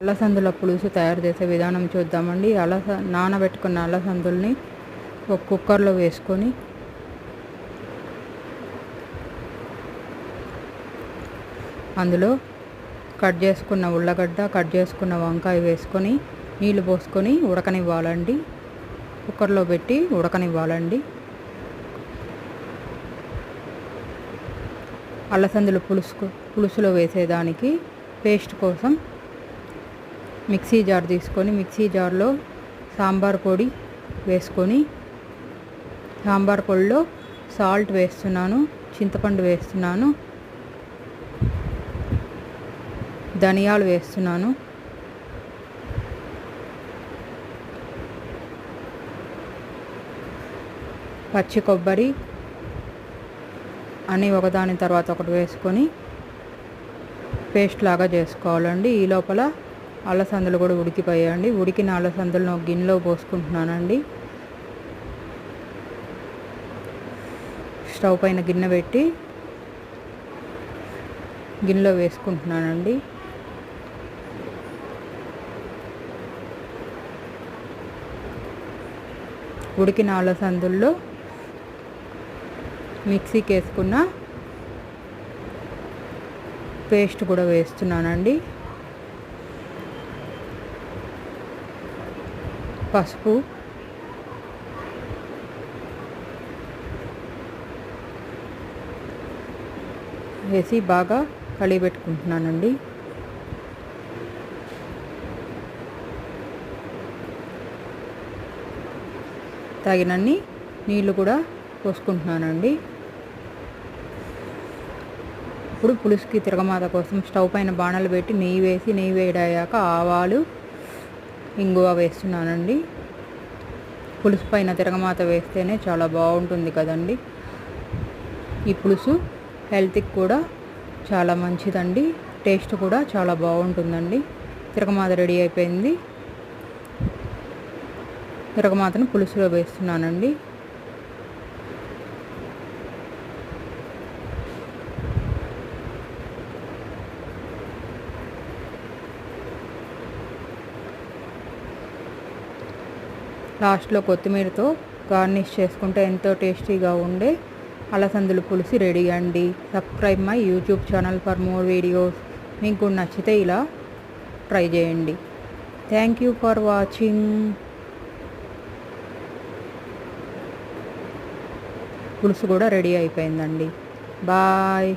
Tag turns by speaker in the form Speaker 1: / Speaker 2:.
Speaker 1: అలసందుల పులుసు తయారు చేసే విధానం చూద్దామండి. నానబెట్టుకున్న అలసందుల్ని ఒక కుక్కర్లో వేసుకొని అందులో కట్ చేసుకున్న ఉల్లగడ్డ, కట్ చేసుకున్న వంకాయ వేసుకొని నీళ్లు పోసుకొని ఉడకనివ్వాలండి. కుక్కర్లో పెట్టి ఉడకనివ్వాలండి. అలసందుల పులుసులో వేసేదానికి పేస్ట్ కోసం మిక్సీ జార్ తీసుకొని మిక్సీ జార్లో సాంబార్ పొడి వేసుకొని సాంబార్ పొడిలో సాల్ట్ వేస్తున్నాను, చింతపండు వేస్తున్నాను, ధనియాలు వేస్తున్నాను, పచ్చి కొబ్బరి అన్నీ ఒకదాని తర్వాత ఒకటి వేసుకొని పేస్ట్ లాగా చేసుకోవాలండి. ఈ లోపల అలసందులు కూడా ఉడికిపోయాయండి. ఉడికిన అలసందులను ఒక గిన్నెలో పోసుకుంటున్నానండి. స్టవ్ పైన గిన్నె పెట్టి గిన్నెలో వేసుకుంటున్నానండి. ఉడికిన అలసందుల్లో మిక్సీకి వేసుకున్న పేస్ట్ కూడా వేస్తున్నానండి. పసుపు, వేసి బాగా కలిపెట్టుకుంటున్నానండి. తగినన్ని నీళ్ళు కూడా పోసుకుంటున్నానండి. ఇప్పుడు పులుసుకి తిరగమాత కోసం స్టవ్ పైన బాణలు పెట్టి నెయ్యి వేసి నెయ్యి వేడయ్యాక ఆవాలు, ఇంగువ వేస్తున్నానండి. పులుసు పైన తిరగమాత వేస్తేనే చాలా బాగుంటుంది కదండి. ఈ పులుసు హెల్త్కి కూడా చాలా మంచిదండి. టేస్ట్ కూడా చాలా బాగుంటుందండి. తిరగమాత రెడీ అయిపోయింది. తిరగమాతను పులుసులో వేస్తున్నానండి. లాస్ట్లో కొత్తిమీరతో గార్నిష్ చేసుకుంటే ఎంతో టేస్టీగా ఉండే అలసందుల పులుసు రెడీ అండి. Subscribe my YouTube channel for more videos. మీకు నచ్చితే ఇలా ట్రై చేయండి. Thank you for watching. పులుసు కూడా రెడీ అయిపోయిందండి. బాయ్.